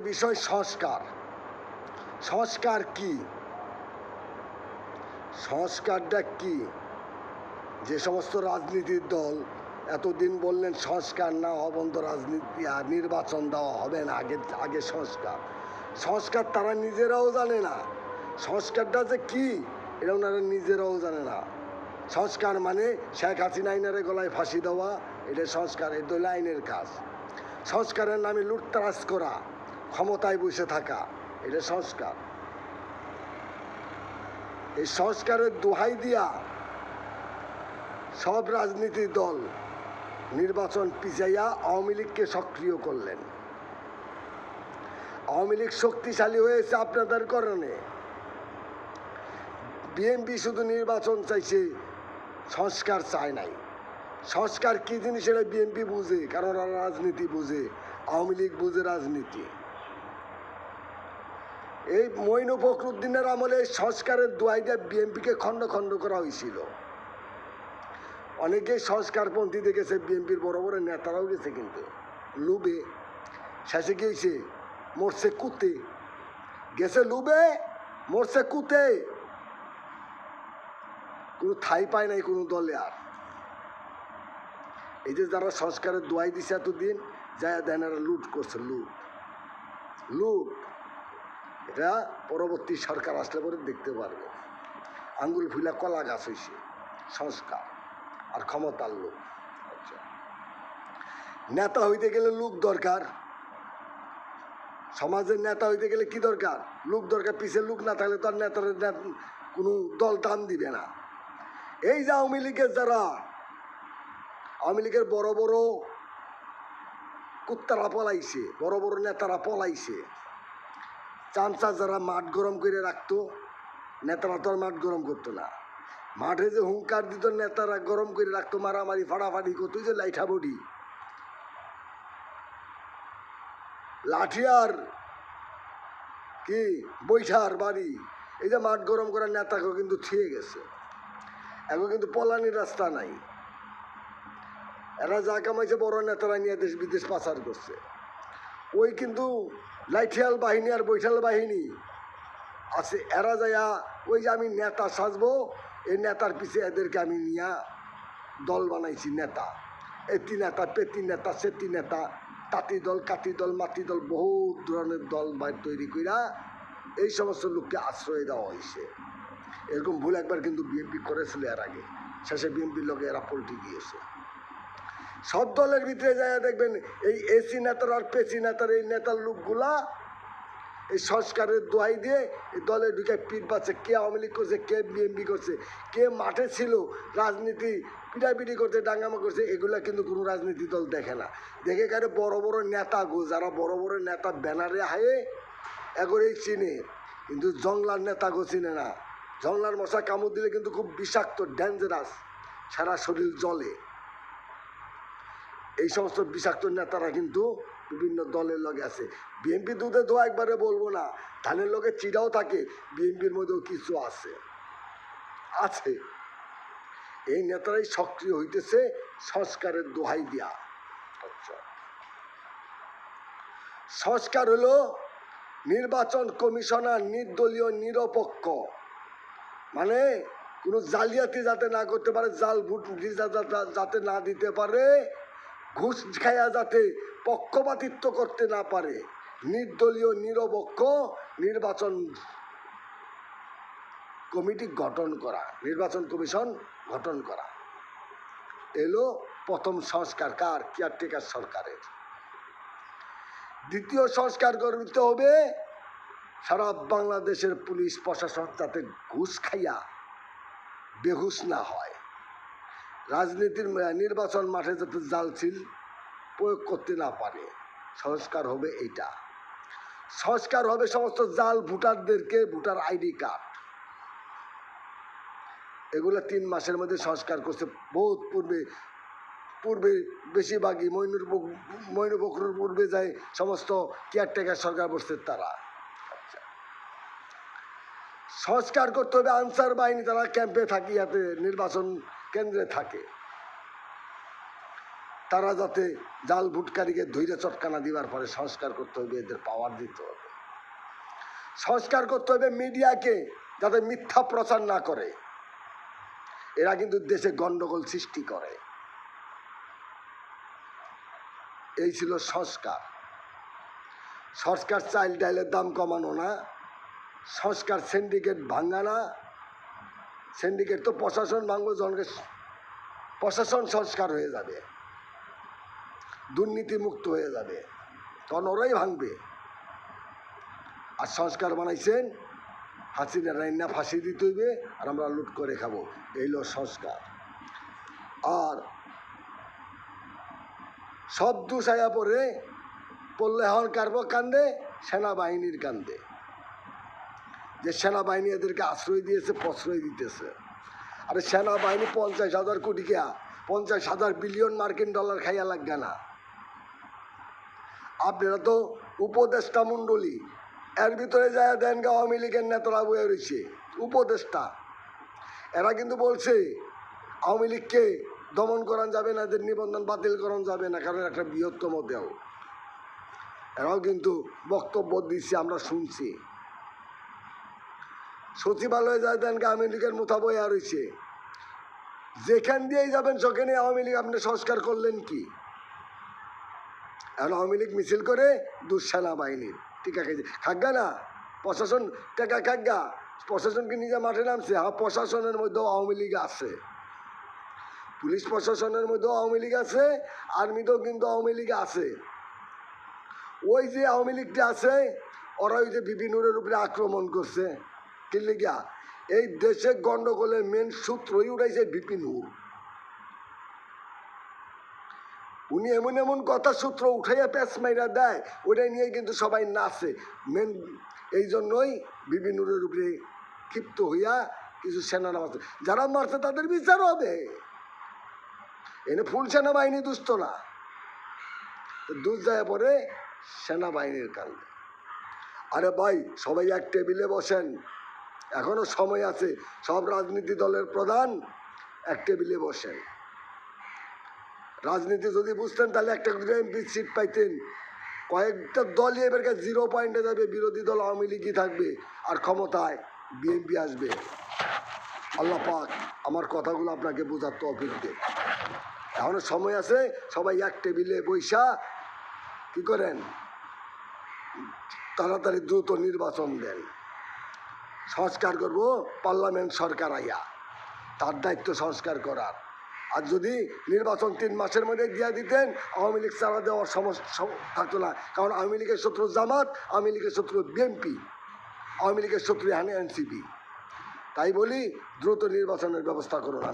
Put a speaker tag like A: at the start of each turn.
A: বিষয় সংস্কার। সংস্কার কি? সংস্কারটা কি? যে সমস্ত রাজনীতির দল এতদিন বললেন সংস্কার না হবন্ত রাজনীতি আর নির্বাচন দেওয়া হবে না, আগে সংস্কার। সংস্কার তারা নিজেরাও জানে না সংস্কারটা যে কি, এটা ওনারা নিজেরাও জানে না। সংস্কার মানে শেখ হাসিনা আইনারে গলায় ফাঁসি দেওয়া, এটা সংস্কার, এটা হলো আইনের কাজ। সংস্কারের নামে লুটতরাজ করা, ক্ষমতায় বসে থাকা, এটা সংস্কার। এই সংস্কারের দোহাই দিয়া সব রাজনীতির দল নির্বাচন পিছাইয়া আওয়ামী লীগকে সক্রিয় করলেন। আওয়ামী লীগ শক্তিশালী হয়েছে আপনাদের কারণে। বিএনপি শুধু নির্বাচন চাইছে, সংস্কার চায় নাই। সংস্কার কি জিনিস এটা বিএনপি বুঝে, কারণ ওরা রাজনীতি বুঝে। আওয়ামী লীগ বুঝে রাজনীতি। এই মঈন ফখরুদ্দিনের আমলে সংস্কারের দোহাই দিয়ে বিএনপিকে খণ্ড খণ্ড করা হয়েছিল। অনেকেই সংস্কারপন্থী দেখেছে, বিএনপির বড় বড় নেতারাও গেছে, কিন্তু লুবে শেষে গিয়েছে মরছে কুতে, গেছে লুবে মরছে কুতে, কোনো ঠাই পায় নাই কোনো দলে। আর এই যে যারা সংস্কারের দোয়াই দিছে এতদিন, যায় দেন এরা লুট করছে, লুট লুট। এটা পরবর্তী সরকার আসলে পরে দেখতে পারবে। আঙ্গুল ফুলা কলা গাছ হয়েছে সংস্কার আর ক্ষমতার লোক। আচ্ছা, নেতা হইতে গেলে লোক দরকার। সমাজের নেতা হইতে গেলে কি দরকার? লোক দরকার। পিছিয়ে লোক না থাকলে তো আর নেতার কোনো দল দাম দিবে না। এই যে আওয়ামী লীগের যারা, আওয়ামী লীগের বড় বড় কুত্তারা পলাইছে, বড় বড় নেতারা পলাইছে। চামচা যারা মাঠ গরম করে রাখতো, নেতারা তো আর মাঠ গরম করতো না। মাঠে যে হুঙ্কার দিত, নেতারা গরম করে রাখতো, মারামারি ফাড়াফাড়ি করতো। যে লাইঠা বডি, লাঠিয়ার কি বৈঠার বাড়ি, এই যে মাঠ গরম করার নেতাকেও কিন্তু ছিঁড়ে গেছে। এখন কিন্তু পলানির রাস্তা নাই। এরা যা কামাইছে বড় নেতারা নিয়ে দেশ বিদেশ পাচার করছে। ওই কিন্তু লাইঠিয়াল বাহিনী আর বৈঠাল বাহিনী আছে, এরা যাইয়া ওই যে আমি নেতা সাজবো, এই নেতার পিছিয়ে এদেরকে আমি নিয়ে দল বানাইছি। নেতা, এতি নেতা, পেতি নেতা, সেতি নেতা, তাঁতি দল, কাতি দল, মাতি দল, বহু ধরনের দল তৈরি কইরা এই সমস্ত লোককে আশ্রয় দেওয়া হয়েছে। এরকম ভুল একবার কিন্তু বিএনপি করেছিল এর আগে। শেষে বিএনপির লোকে এরা পল্টি গিয়েছে। সব দলের ভিতরে যায় দেখবেন এই এসি নেতার আর পেসি নেতার, এই নেতার লোকগুলা এই সংস্কারের দোহাই দিয়ে এই দলে ঢুকে পিঠ পাচ্ছে। কে আওয়ামী লীগ করছে, কে বিএনপি করছে, কে মাঠে ছিল রাজনীতি পিটাপিটি করছে, ডাঙ্গামা করছে, এগুলা কিন্তু কোনো রাজনীতি দল দেখে না। দেখে কারে বড় বড় নেতা গো, যারা বড় বড় নেতা ব্যানারে হায়ে এগোরেই চিনে, কিন্তু জংলার নেতা গো চিনে না। জংলার মশা কামড় দিলে কিন্তু খুব বিষাক্ত, ডেঞ্জারাস, সারা শরীর জ্বলে। এই সমস্ত বিষাক্ত নেতারা কিন্তু বিভিন্ন দলের লগে আছে। বিএনপি দুধে ধোয়া একবারে বলবো না, ধানের লগে চিড়াও থাকে, বিএনপির মধ্যেও কিছু আছে আছে। এই নেতারাই সক্রিয় হইতেছে সংস্কারের দোহাই দিয়া। আচ্ছা, সংস্কার হলো নির্বাচন কমিশনার নির্দলীয়, নিরপেক্ষ, মানে কোনো জালিয়াতি যাতে না করতে পারে, জাল ভোট যাতে না দিতে পারে, ঘুষ খাইয়া যাতে পক্ষপাতিত্ব করতে না পারে, নির্দলীয়, নিরপেক্ষ নির্বাচন কমিটি গঠন করা, নির্বাচন কমিশন গঠন করা। এলো প্রথম সংস্কার কার? কেয়ারটেকার সরকারের। দ্বিতীয় সংস্কার করতে হবে সারা বাংলাদেশের পুলিশ প্রশাসন যাতে ঘুষ খাইয়া বেহুশ না হয়, রাজনীতির নির্বাচন মাঠে যাতে জালছিল প্রয়োগ করতে না পারে। সংস্কার হবে এইটা। সংস্কার হবে সমস্ত জাল ভোটারদেরকে ভোটার আইডি কার্ড, এগুলো 3 মাসের মধ্যে সংস্কার করছে। বহুত পূর্বে বেশিরভাগই মঈন ফখরুল পূর্বে যায় সমস্ত কেয়ারটেকার সরকার বসছে তারা। আচ্ছা, সংস্কার করতে হবে আনসার বাহিনী, তারা ক্যাম্পে থাকি, যাতে নির্বাচন কেন্দ্রে থাকে। তারা যাতে জাল ভোটকারীকে ধৈর্য চটকানা দিবার পরে সংস্কার করতে হবে, এদের পাওয়ার দিতে হবে। সংস্কার করতে হবে মিডিয়াকে, যাতে মিথ্যা প্রচার না করে। এরা কিন্তু দেশে গন্ডগোল সৃষ্টি করে। এই ছিল সংস্কার। সংস্কার চাইল ডাইলের দাম কমানো না, সংস্কার সিন্ডিকেট ভাঙা না। সিন্ডিকেট তো প্রশাসন ভাঙবো, জনকে প্রশাসন সংস্কার হয়ে যাবে, দুর্নীতি মুক্ত হয়ে যাবে, তখন ওরাই ভাঙবে। আর সংস্কার বানাইছেন হাসিনা রাইনা ফাঁসি দিতে হইবে, আর আমরা লুট করে খাবো, এই হলো সংস্কার। আর সব দুসায়া পড়লে হন কারব কান্দে, সেনাবাহিনীর কান্দে, যে সেনাবাহিনী এদেরকে আশ্রয় দিয়েছে, প্রশ্রয় দিতেছে। আরে সেনাবাহিনী 50,000 কোটি টাকা, 50,000 বিলিয়ন মার্কিন ডলার খাইয়া লাগবে না। আপনারা তো উপদেষ্টা মণ্ডলী, এর ভিতরে যায় দেন আওয়ামী লীগের নেতারা বয়ে রয়েছে উপদেষ্টা। এরা কিন্তু বলছে আওয়ামী লীগকে দমন করান যাবে না, এদের নিবন্ধন বাতিল করান যাবে না, কারণ একটা বৃহত্তম দেহ। এরাও কিন্তু বক্তব্য দিচ্ছে, আমরা শুনছি। সচিবালয়ে যায় দেন আওয়ামী লীগের মোতা বয়ে রয়েছে, যেখান দিয়েই যাবেন সেখানে আওয়ামী লীগ। আপনি সংস্কার করলেন কি? এখন আওয়ামী লীগ মিছিল করে সেনাবাহিনীর টিকা খাইছে, খাগা না প্রশাসন টেকা খাগা, প্রশাসনকে নিজে মাঠে নামছে। হ্যাঁ, প্রশাসনের মধ্যেও আওয়ামী লীগ আছে, পুলিশ প্রশাসনের মধ্যেও আওয়ামী লীগ আছে, আর্মিতেও কিন্তু আওয়ামী লীগ আছে। ওই যে আওয়ামী লীগটা আছে, ওরা ওই যে বিপিনুরের উপরে আক্রমণ করছে, কি লিগা? এই দেশে গন্ডগোলের মেন সূত্রই উঠাইছে বিপিনুর। উনি এমন এমন কথা সূত্র উঠাইয়া প্যাঁচ মাইরা দেয়, ওইটাই নিয়ে কিন্তু সবাই নাচে। মেন এই জন্যই বিপিনুরের উপরে ক্ষিপ্ত হইয়া কিছু সেনারা মারছে, যারা মারছে তাদের বিচার হবে। এনে ফুল সেনাবাহিনী দুষ্ট না, দুধ যায় পরে সেনাবাহিনীর কারণে। আরে ভাই, সবাই এক টেবিলে বসেন, এখনো সময় আছে। সব রাজনীতি দলের প্রধান এক টেবিলে বসেন। রাজনীতি যদি বুঝতেন তাহলে একটা এমপি সিট পাইতেন। কয়েকটা দলই এবারকে 0 পয়েন্টে যাবে, বিরোধী দল আওয়ামী লীগই থাকবে, আর ক্ষমতায় বিএনপি আসবে। আল্লাহ পাক আমার কথাগুলো আপনাকে বোঝার তৌফিক দেন। এখনো সময় আছে, সবাই এক টেবিলে বৈশা কি করেন, তাড়াতাড়ি দ্রুত নির্বাচন দেন। সংস্কার করব পার্লামেন্ট সরকার আইয়া, তার দায়িত্ব সংস্কার করার। আর যদি নির্বাচন 3 মাসের মধ্যে দিয়ে দিতেন, আওয়ামী লীগ চালা দেওয়ার সমস্যা থাকতো না। কারণ আওয়ামী লীগের শত্রু জামাত, আওয়ামী লীগের শত্রু বিএনপি, আওয়ামী লীগের শত্রু এনসিপি। তাই বলি দ্রুত নির্বাচনের ব্যবস্থা করুন।